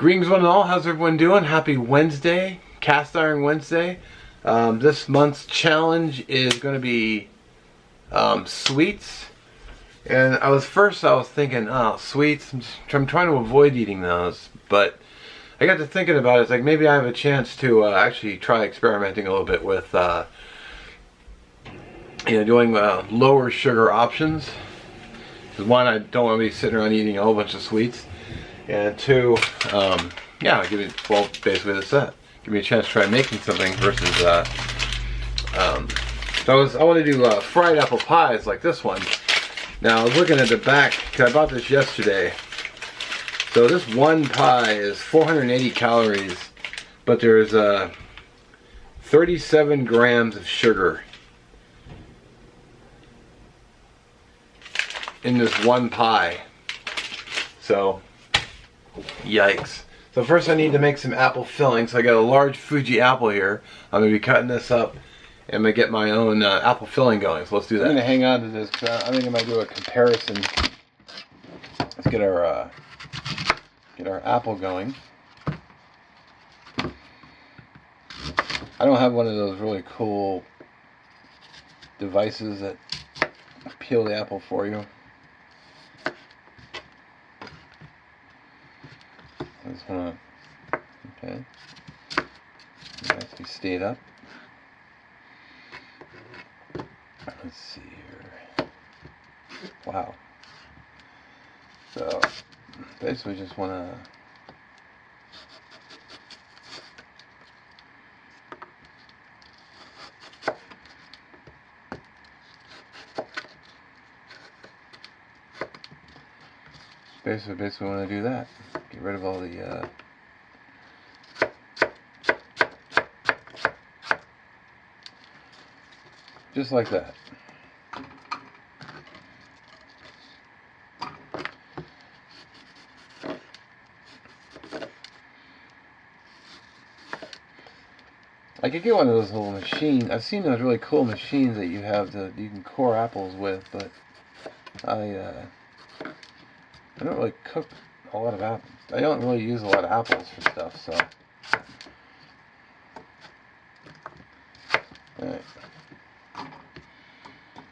Greetings one and all, how's everyone doing? Happy Wednesday, Cast Iron Wednesday. This month's challenge is going to be sweets. And I was thinking, oh, sweets, I'm trying to avoid eating those. But I got to thinking about it, it's like maybe I have a chance to actually try experimenting a little bit with doing lower sugar options. Because one, I don't want to be sitting around eating a whole bunch of sweets. And two, basically that's that. Give me a chance to try making something versus, I want to do fried apple pies like this one. Now I was looking at the back, because I bought this yesterday. So this one pie is 480 calories, but there's 37 grams of sugar in this one pie. So, yikes. So first I need to make some apple filling. So I got a large Fuji apple here. I'm going to be cutting this up and I'm going to get my own apple filling going. So let's do that. I'm going to hang on to this because I think I might do a comparison. Let's get our apple going. I don't have one of those really cool devices that peel the apple for you. I just want to, okay, nicely stayed up. Let's see here. Wow. So, basically just want to basically want to do that. Get rid of all the just like that. I could get one of those little machines. I've seen those really cool machines that you can core apples with, but I don't really cook a lot of apples. I don't really use a lot of apples for stuff, so. Alright. I'm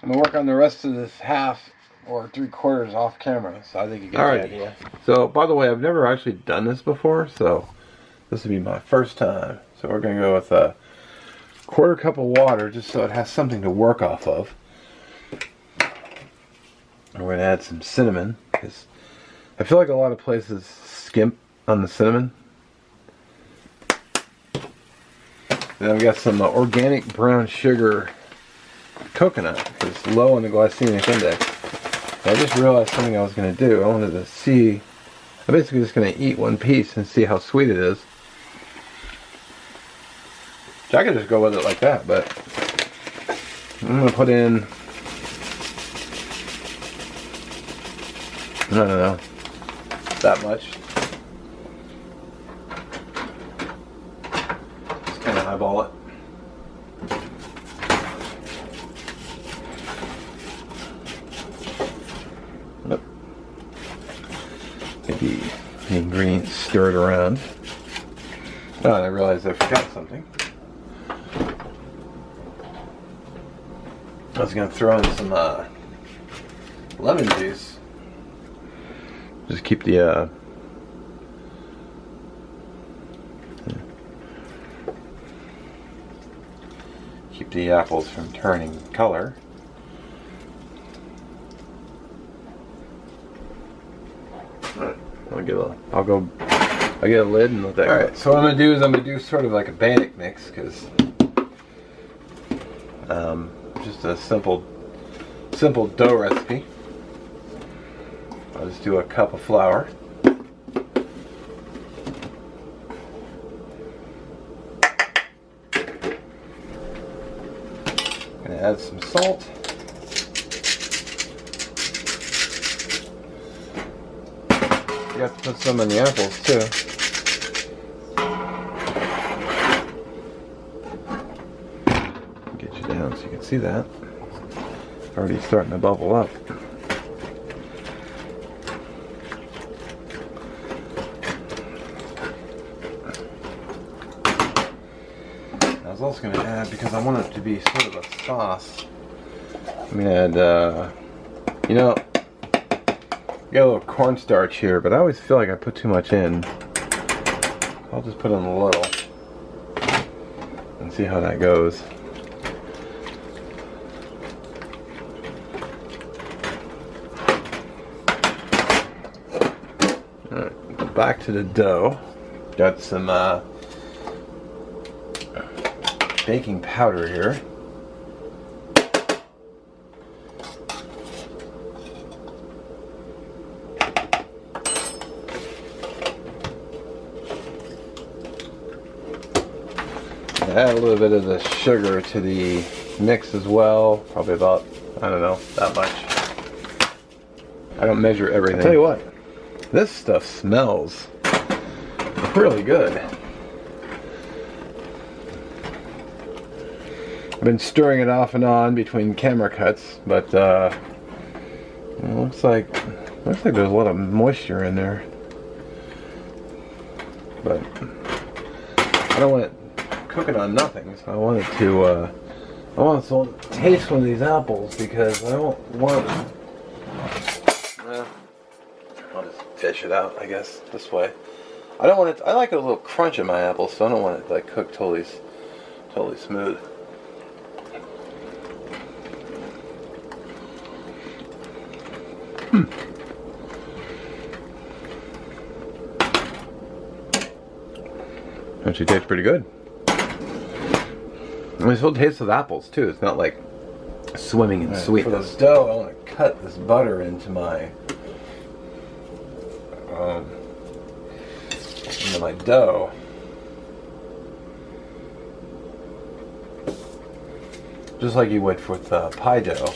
going to work on the rest of this half or 3/4 off camera, so I think you get the idea. So, by the way, I've never actually done this before, so this will be my first time. So we're going to go with a 1/4 cup of water, just so it has something to work off of. And we're going to add some cinnamon, because I feel like a lot of places skimp on the cinnamon. Then I've got some organic brown sugar coconut. It's low on the glycemic index. I just realized something I was going to do. I wanted to see. I'm basically just going to eat one piece and see how sweet it is. So I could just go with it like that, but I'm going to put in, I don't know, that much. Just kind of eyeball it. Yep. Get the ingredients stirred around. Oh, and I realized I forgot something. I was going to throw in some lemon juice. Just keep the apples from turning color. Alright, I'll get a lid and let that go. Alright, so what I'm going to do is I'm going to do sort of like a Bannock mix, because just a simple dough recipe. I'll just do a cup of flour. Gonna add some salt. You have to put some in the apples too. Get you down so you can see that. Already starting to bubble up. was also going to add, because I want it to be sort of a sauce, I'm going to add, you know, got a little cornstarch here, but I always feel like I put too much in. I'll just put in a little and see how that goes. Alright, back to the dough. Got some baking powder here. Add a little bit of the sugar to the mix as well. Probably about, I don't know, that much. I don't measure everything. I'll tell you what, this stuff smells really good. I've been stirring it off and on between camera cuts, but it looks like there's a lot of moisture in there. But I don't want it cooking on nothing, so I wanted to taste one of these apples, because I don't want, well, I'll just fish it out, I guess, this way. I don't want it, I like a little crunch in my apples, so I don't want it to like cook totally smooth. Actually tastes pretty good. And it still tastes of apples too. It's not like swimming in sweetness. For the dough, I want to cut this butter into my dough. Just like you would with pie dough.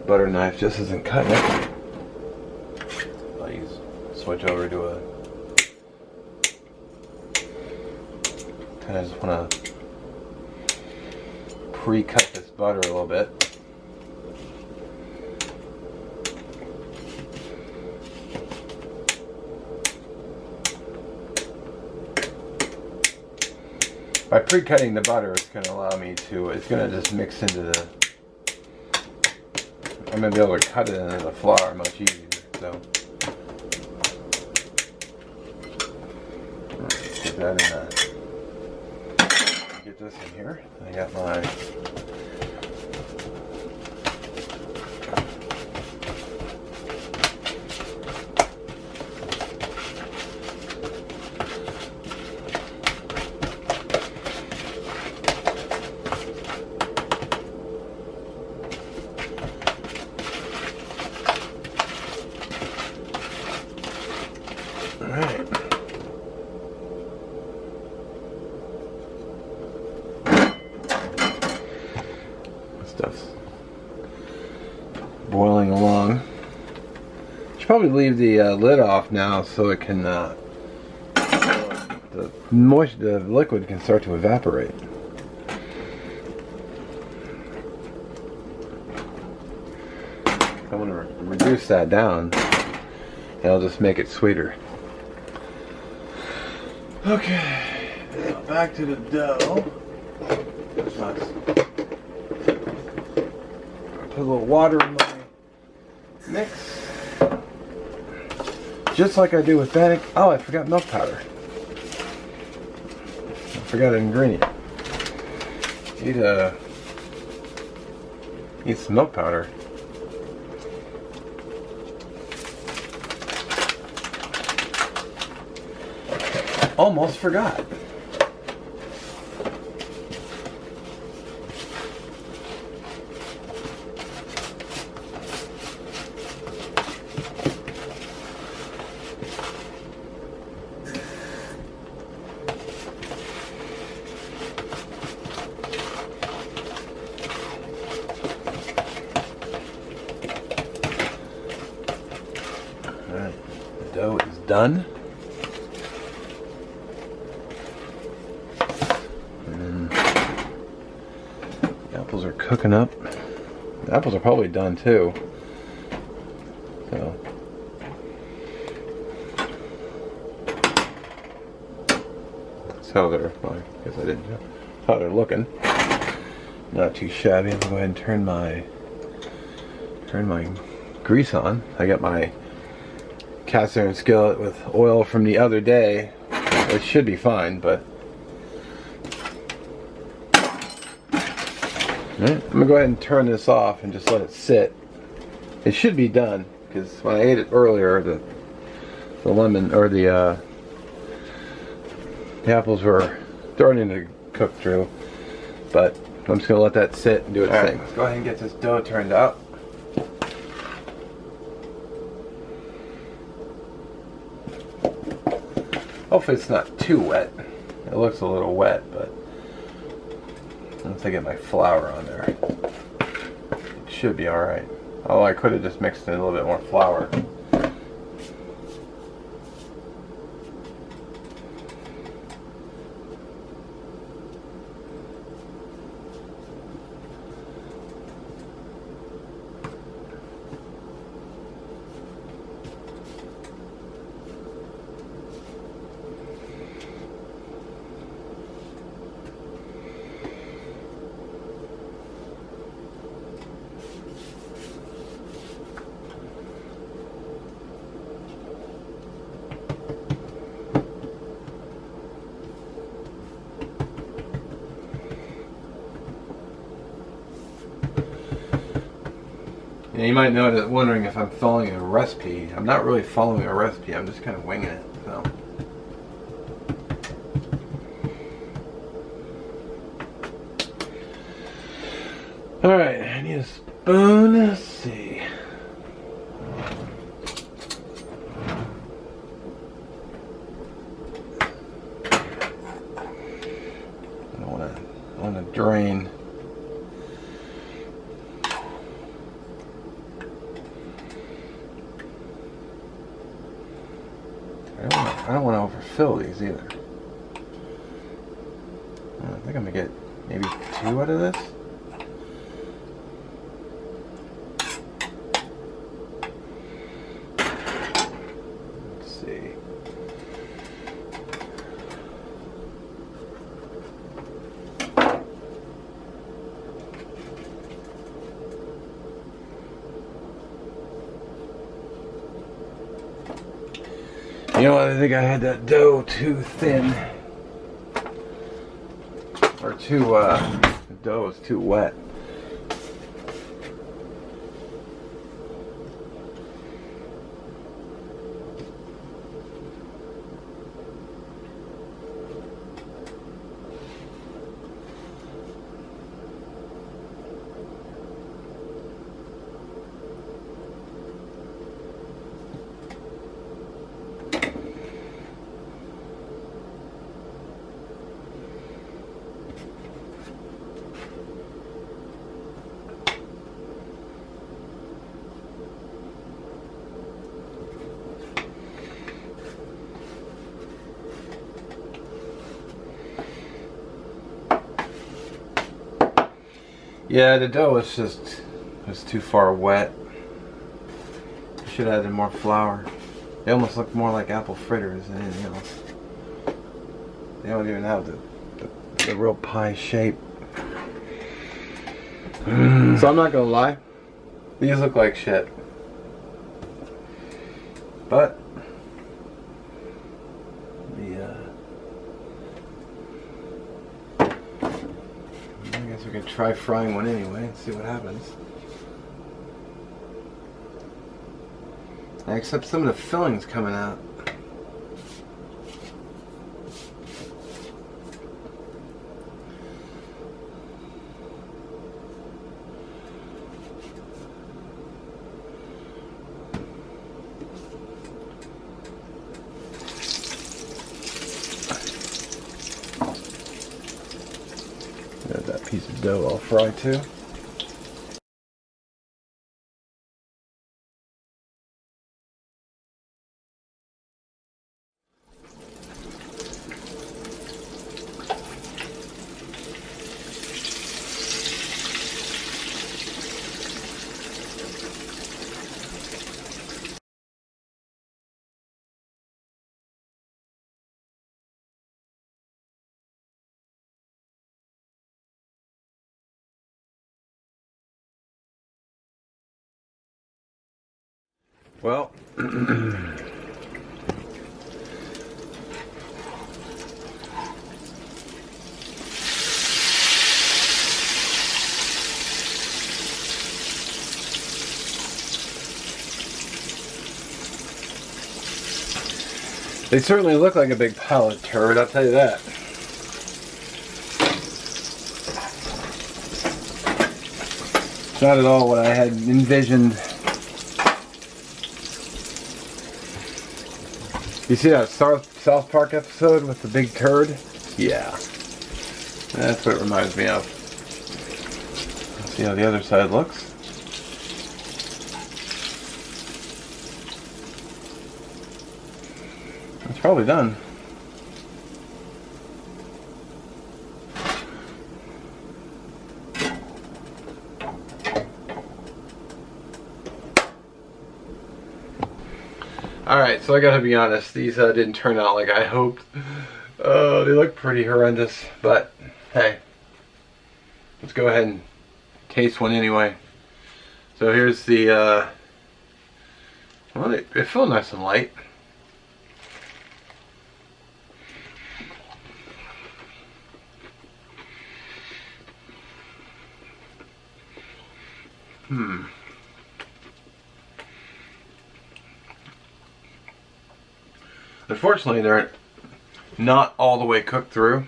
Butter knife just isn't cutting it. I'll switch over to a, kind of just want to pre-cut this butter a little bit. By pre-cutting the butter, it's going to allow me to, it's going to just mix into the, I'm going to be able to cut it into the flour much easier, so. Get that in get this in here. I got my stuff's boiling along. Should probably leave the lid off now so it can the liquid can start to evaporate. I'm going to reduce that down, and I'll just make it sweeter. Okay, now back to the dough. Put a little water in my mix. Just like I do with bannock. Oh, I forgot milk powder. I forgot an ingredient. Need some milk powder. Almost forgot. Alright, the dough is done. cooking up. The apples are probably done too. So. That's how they're, well, I guess I didn't know how they're looking. Not too shabby. I'm gonna go ahead and turn my grease on. I got my cast iron skillet with oil from the other day. It should be fine, but I'm gonna go ahead and turn this off and just let it sit. It should be done because when I ate it earlier, the lemon or the apples were starting to cook through. But I'm just gonna let that sit and do its thing. Let's go ahead and get this dough turned out. Hopefully it's not too wet. It looks a little wet, but once I get my flour on there, it should be alright. Oh, I could have just mixed in a little bit more flour. And you might know, wondering if I'm following a recipe. I'm not really following a recipe, I'm just kind of winging it. So. Alright, I need a spoon. Let's see. I want to drain. I don't want to overfill these either. I think I'm going to get maybe 2 out of this. Let's see. You know what, I think I had that dough too thin. Or too, the dough is too wet. Yeah, the dough was too far wet. I should have added more flour. They almost look more like apple fritters than anything else. They don't even have the real pie shape. So I'm not gonna lie, these look like shit. But I guess we could try frying one anyway and see what happens. Except some of the filling's coming out. Got that piece of dough all fried too. Well, they certainly look like a big pile of turd, I'll tell you that. It's not at all what I had envisioned. You see that South Park episode with the big turd? Yeah. That's what it reminds me of. Let's see how the other side looks. It's probably done. Alright, so I gotta be honest, these didn't turn out like I hoped. They look pretty horrendous, but hey, let's go ahead and taste one anyway. So here's the, well, they feel nice and light. Unfortunately, they're not all the way cooked through.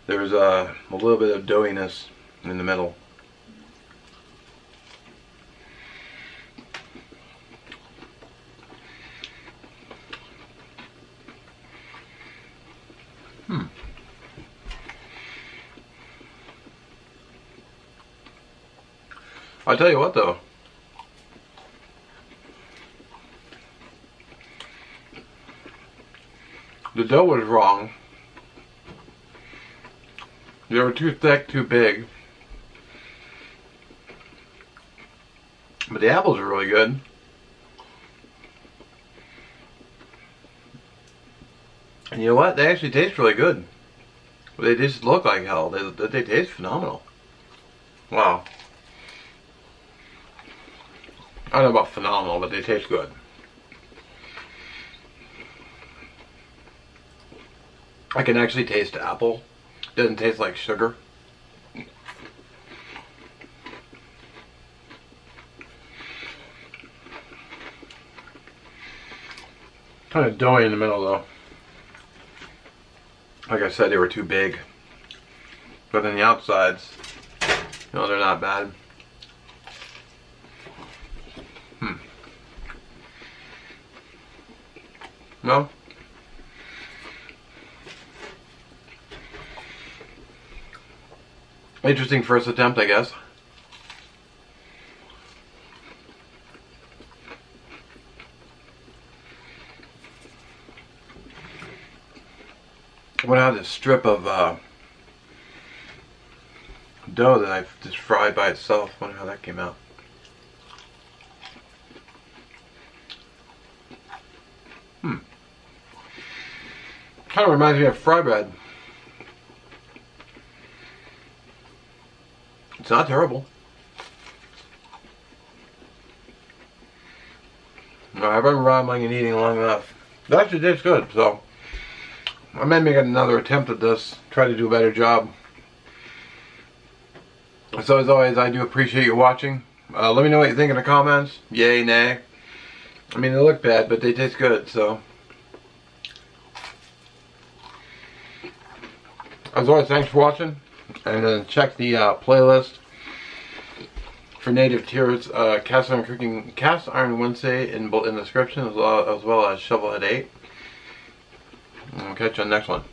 There's a little bit of doughiness in the middle. I'll tell you what though. The dough was wrong. They were too thick, too big. But the apples are really good. And you know what? They actually taste really good. They just look like hell. They taste phenomenal. Wow. I don't know about phenomenal, but they taste good. I can actually taste apple. Doesn't taste like sugar. Kind of doughy in the middle though. Like I said, they were too big. But then the outsides, you know, they're not bad. No? Interesting first attempt, I guess. I went out this strip of dough that I've just fried by itself. Wonder how that came out. Kind of reminds me of fry bread. It's not terrible. No, I've been rambling and eating long enough. It actually tastes good, so I may make another attempt at this. Try to do a better job. So as always, I do appreciate you watching. Let me know what you think in the comments. Yay, nay. I mean, they look bad, but they taste good, so. As always, thanks for watching. And check the playlist for native tiers, cast iron Wednesday in the description, as well as Shovelhead 8. And we'll catch you on the next one.